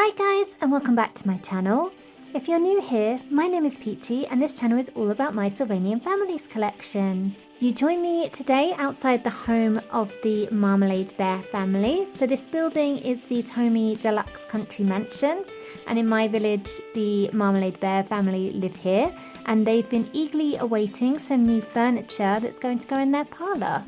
Hi guys, and welcome back to my channel. If you're new here, my name is Peachy and this channel is all about my Sylvanian families collection. You join me today outside the home of the Marmalade Bear family. So this building is the Deluxe Country Mansion, and in my village the Marmalade Bear family live here, and they've been eagerly awaiting some new furniture that's going to go in their parlour.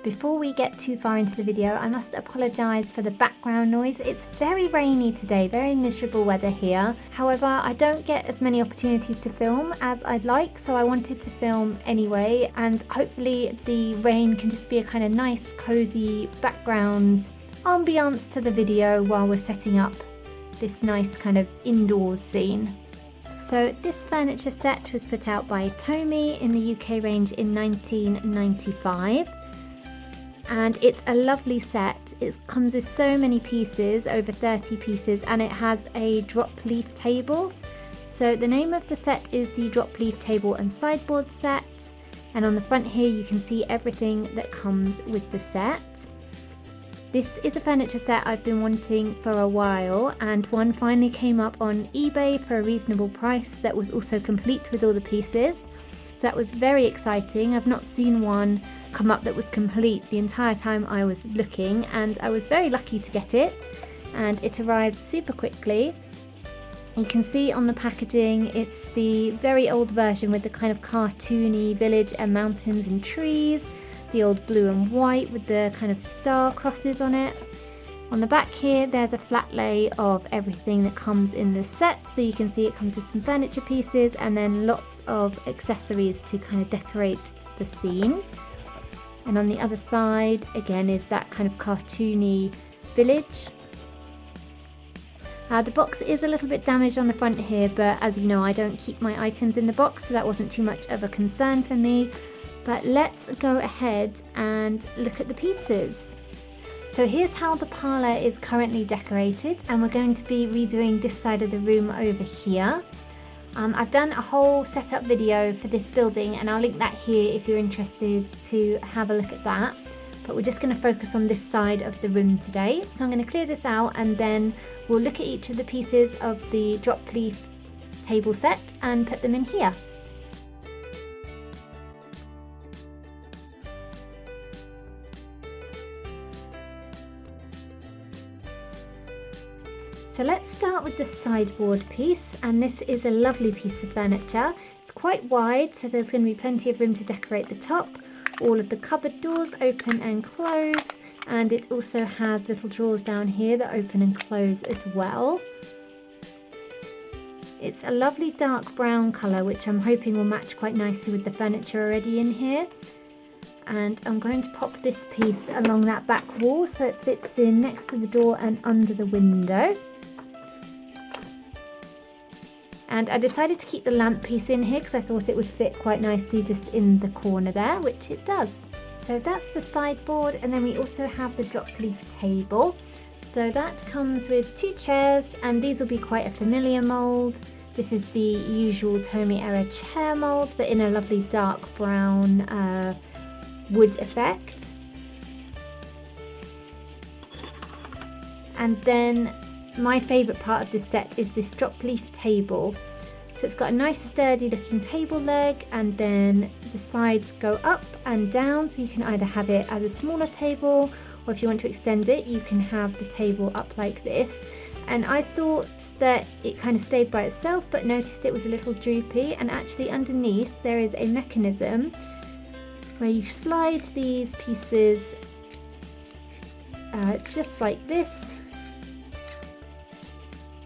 Before we get too far into the video, I must apologise for the background noise. It's very rainy today, very miserable weather here. However, I don't get as many opportunities to film as I'd like, so I wanted to film anyway, and hopefully the rain can just be a kind of nice, cosy background ambiance to the video while we're setting up this nice kind of indoors scene. So this furniture set was put out by Tomy in the UK range in 1995. And it's a lovely set. It comes with so many pieces, over 30 pieces, and it has a drop leaf table. So the name of the set is the drop leaf table and sideboard set, and on the front here you can see everything that comes with the set. This is a furniture set I've been wanting for a while, and one finally came up on eBay for a reasonable price that was also complete with all the pieces. So that was very exciting. I've not seen one come up that was complete the entire time I was looking, and I was very lucky to get it, and it arrived super quickly. You can see on the packaging it's the very old version with the kind of cartoony village and mountains and trees, the old blue and white with the kind of star crosses on it. On the back here there's a flat lay of everything that comes in the set, so you can see it comes with some furniture pieces and then lots of accessories to kind of decorate the scene. And on the other side again is that kind of cartoony village. The box is a little bit damaged on the front here, but as you know I don't keep my items in the box, so that wasn't too much of a concern for me. But let's go ahead and look at the pieces. So here's how the parlour is currently decorated, and we're going to be redoing this side of the room over here. I've done a whole setup video for this building and I'll link that here if you're interested to have a look at that. But we're just going to focus on this side of the room today. So I'm going to clear this out and then we'll look at each of the pieces of the drop leaf table set and put them in here. So let's start with the sideboard piece, and this is a lovely piece of furniture. It's quite wide, so there's going to be plenty of room to decorate the top. All of the cupboard doors open and close, and it also has little drawers down here that open and close as well. It's a lovely dark brown colour, which I'm hoping will match quite nicely with the furniture already in here. And I'm going to pop this piece along that back wall so it fits in next to the door and under the window. And I decided to keep the lamp piece in here because I thought it would fit quite nicely just in the corner there, which it does. So that's the sideboard, and then we also have the drop leaf table. So that comes with two chairs, and these will be quite a familiar mould. This is the usual Tomy era chair mould, but in a lovely dark brown wood effect. And then my favourite part of this set is this drop leaf table. So it's got a nice sturdy looking table leg, and then the sides go up and down, so you can either have it as a smaller table, or if you want to extend it you can have the table up like this. And I thought that it kind of stayed by itself, but noticed it was a little droopy, and actually underneath there is a mechanism where you slide these pieces just like this,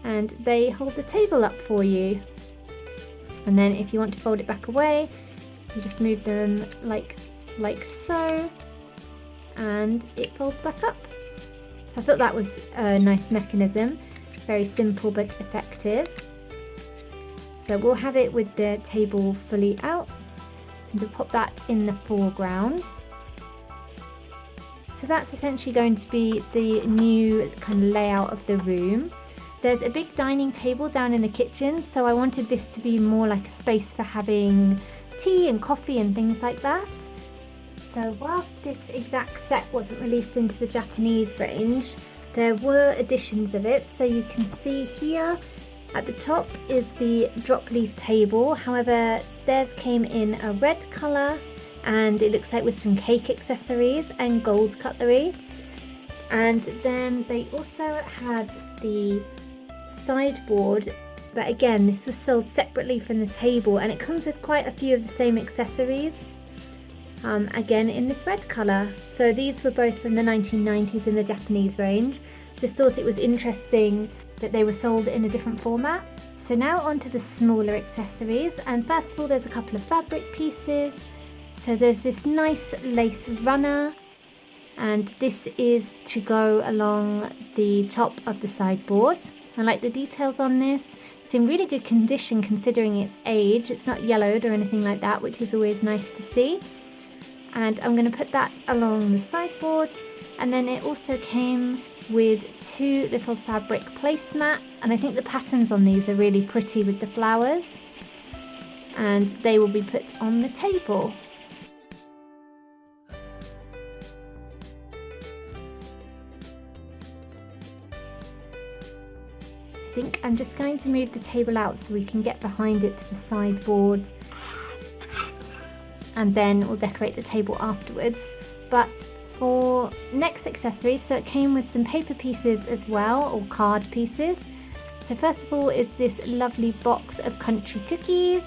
and they hold the table up for you. And then if you want to fold it back away, you just move them like so, and it folds back up. So I thought that was a nice mechanism, very simple but effective. So we'll have it with the table fully out, and we'll pop that in the foreground. So that's essentially going to be the new kind of layout of the room. There's a big dining table down in the kitchen, so I wanted this to be more like a space for having tea and coffee and things like that. So whilst this exact set wasn't released into the Japanese range, there were editions of it. So you can see here at the top is the drop leaf table. However, theirs came in a red colour, and it looks like with some cake accessories and gold cutlery. And then they also had the sideboard, but again this was sold separately from the table, and it comes with quite a few of the same accessories, again in this red colour. So these were both from the 1990s in the Japanese range. Just thought it was interesting that they were sold in a different format. So now on to the smaller accessories, and first of all there's a couple of fabric pieces. So there's this nice lace runner, and this is to go along the top of the sideboard. I like the details on this. It's in really good condition considering its age. It's not yellowed or anything like that, which is always nice to see. And I'm going to put that along the sideboard. And then it also came with two little fabric placemats, and I think the patterns on these are really pretty with the flowers, and they will be put on the table. I think I'm just going to move the table out so we can get behind it to the sideboard, and then we'll decorate the table afterwards. But for next accessories, so it came with some paper pieces as well, or card pieces. So first of all is this lovely box of country cookies.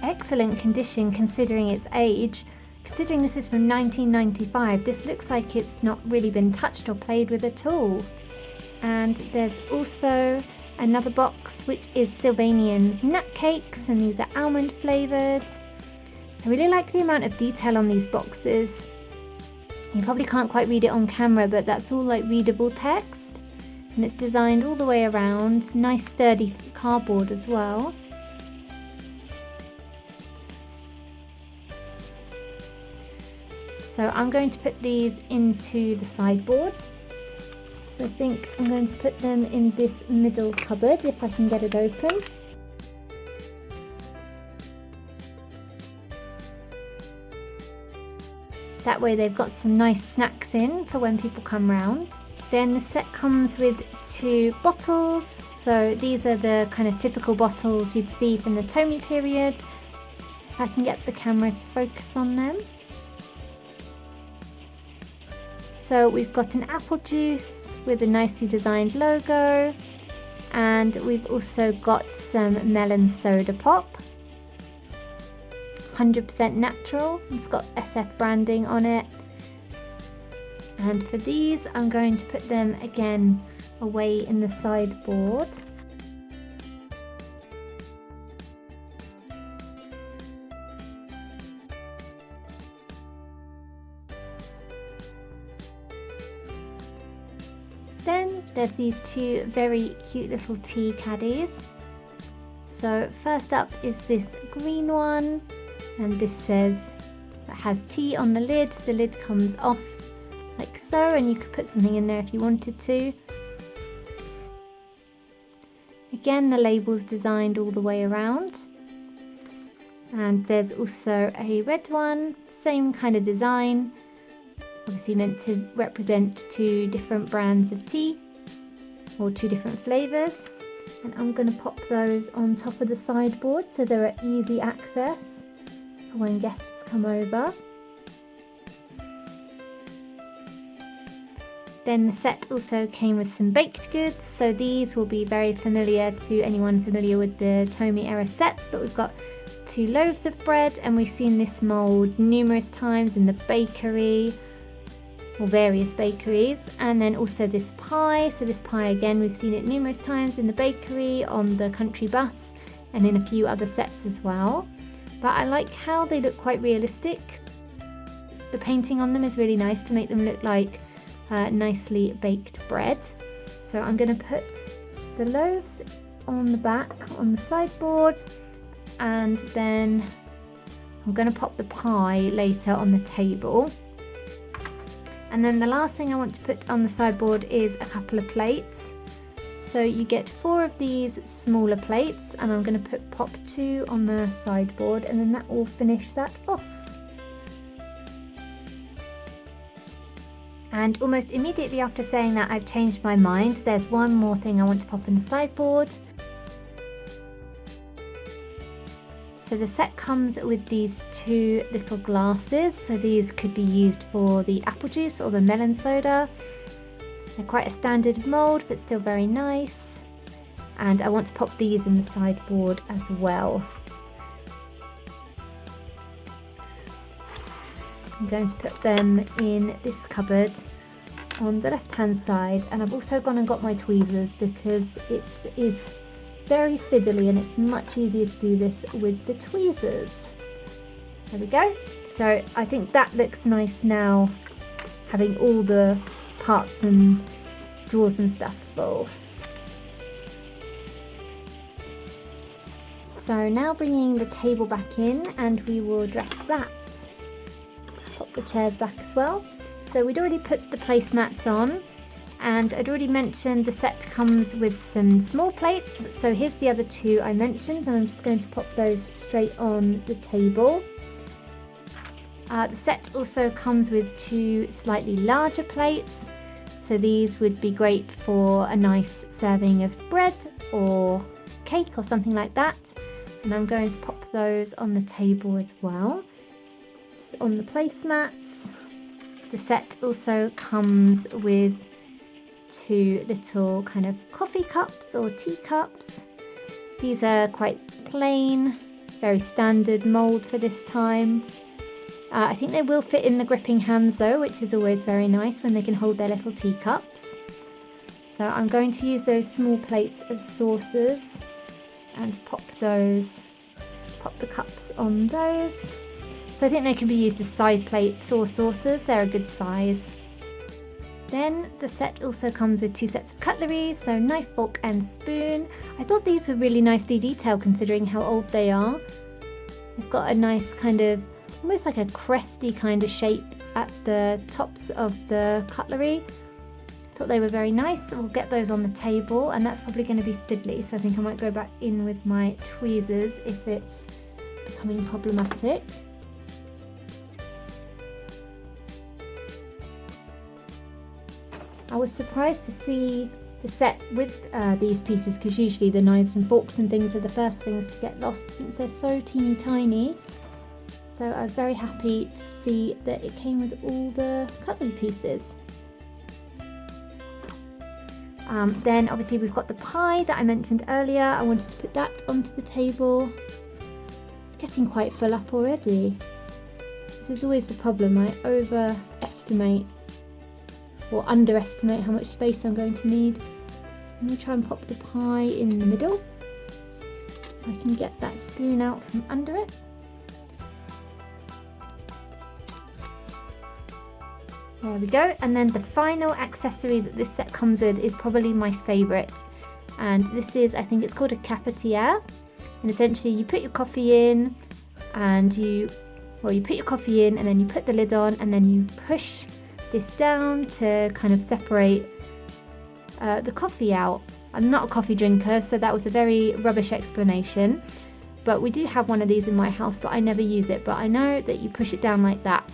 Excellent condition considering its age. Considering this is from 1995, this looks like it's not really been touched or played with at all. And there's also another box which is Sylvanian's nut cakes, and these are almond flavoured. I really like the amount of detail on these boxes. You probably can't quite read it on camera, but that's all like readable text, and it's designed all the way around. Nice sturdy cardboard as well. So I'm going to put these into the sideboard. So I think I'm going to put them in this middle cupboard if I can get it open. That way they've got some nice snacks in for when people come round. Then the set comes with two bottles. So these are the kind of typical bottles you'd see from the Tomi period. If I can get the camera to focus on them. So we've got an apple juice with a nicely designed logo, and we've also got some melon soda pop. 100% natural, it's got SF branding on it. And for these I'm going to put them again away in the sideboard. Then there's these two very cute little tea caddies. So first up is this green one, and this says it has tea on the lid. The lid comes off like so, and you could put something in there if you wanted to. Again, the label's designed all the way around. And there's also a red one, same kind of design. Obviously meant to represent two different brands of tea, or two different flavours. And I'm going to pop those on top of the sideboard so they're at easy access for when guests come over. Then the set also came with some baked goods, so these will be very familiar to anyone familiar with the Tomi era sets, but we've got two loaves of bread, and we've seen this mould numerous times in the bakery, or various bakeries. And then also this pie, so this pie again we've seen it numerous times in the bakery, on the country bus, and in a few other sets as well. But I like how they look quite realistic. The painting on them is really nice to make them look like nicely baked bread. So I'm going to put the loaves on the back on the sideboard, and then I'm going to pop the pie later on the table. And then the last thing I want to put on the sideboard is a couple of plates. So you get 4 of these smaller plates, and I'm going to pop 2 on the sideboard, and then that will finish that off. And almost immediately after saying that, I've changed my mind. There's one more thing I want to pop in the sideboard. So the set comes with these two little glasses. So these could be used for the apple juice or the melon soda. They're quite a standard mould, but still very nice. And I want to pop these in the sideboard as well. I'm going to put them in this cupboard on the left hand side, and I've also gone and got my tweezers because it is very fiddly and it's much easier to do this with the tweezers. There we go. So I think that looks nice now, having all the parts and drawers and stuff full. So now bringing the table back in, and we will dress that. Pop the chairs back as well. So we'd already put the placemats on, and I'd already mentioned the set comes with some small plates. So here's the other two I mentioned, and I'm just going to pop those straight on the table. The set also comes with two slightly larger plates. So these would be great for a nice serving of bread or cake or something like that. And I'm going to pop those on the table as well, just on the placemats. The set also comes with two little kind of coffee cups or teacups. These are quite plain, very standard mould for this time. I think they will fit in the gripping hands though, which is always very nice when they can hold their little teacups. So I'm going to use those small plates as saucers and pop the cups on those. So I think they can be used as side plates or saucers, they're a good size. Then the set also comes with two sets of cutlery, so knife, fork and spoon. I thought these were really nicely detailed considering how old they are. They've got a nice kind of, almost like a cresty kind of shape at the tops of the cutlery. Thought they were very nice. We'll get those on the table, and that's probably going to be fiddly, so I think I might go back in with my tweezers if it's becoming problematic. I was surprised to see the set with these pieces, because usually the knives and forks and things are the first things to get lost since they're so teeny tiny. So I was very happy to see that it came with all the cutlery pieces. Then obviously we've got the pie that I mentioned earlier. I wanted to put that onto the table. It's getting quite full up already. This is always the problem. I overestimate or underestimate how much space I'm going to need. I'm going to try and pop the pie in the middle. I can get that spoon out from under it. There we go. And then the final accessory that this set comes with is probably my favourite. And this is, I think it's called a cafetiere. And essentially you put your coffee in and you put your coffee in and then you put the lid on and then you push this down to kind of separate the coffee out. I'm not a coffee drinker, so that was a very rubbish explanation. But we do have one of these in my house, but I never use it. But I know that you push it down like that.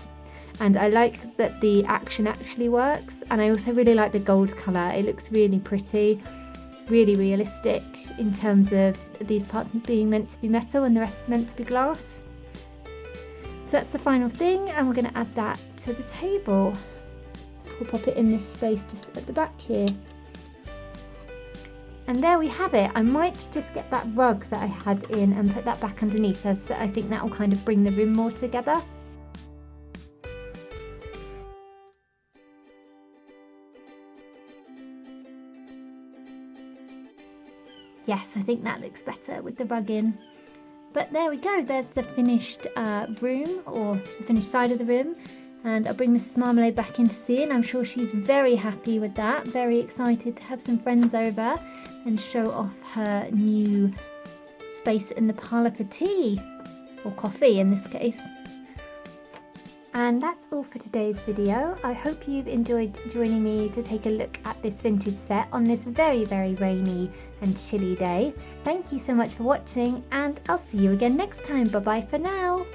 And I like that the action actually works. And I also really like the gold colour. It looks really pretty, really realistic in terms of these parts being meant to be metal and the rest meant to be glass. So that's the final thing, and we're going to add that to the table. We'll pop it in this space just at the back here. And there we have it. I might just get that rug that I had in and put that back underneath, as I think that will kind of bring the room more together. Yes, I think that looks better with the rug in. But there we go, there's the finished room, or the finished side of the room. And I'll bring Mrs. Marmalade back in to see it, and I'm sure she's very happy with that. Very excited to have some friends over and show off her new space in the parlour for tea, or coffee in this case. And that's all for today's video. I hope you've enjoyed joining me to take a look at this vintage set on this very, very rainy and chilly day. Thank you so much for watching, and I'll see you again next time. Bye bye for now.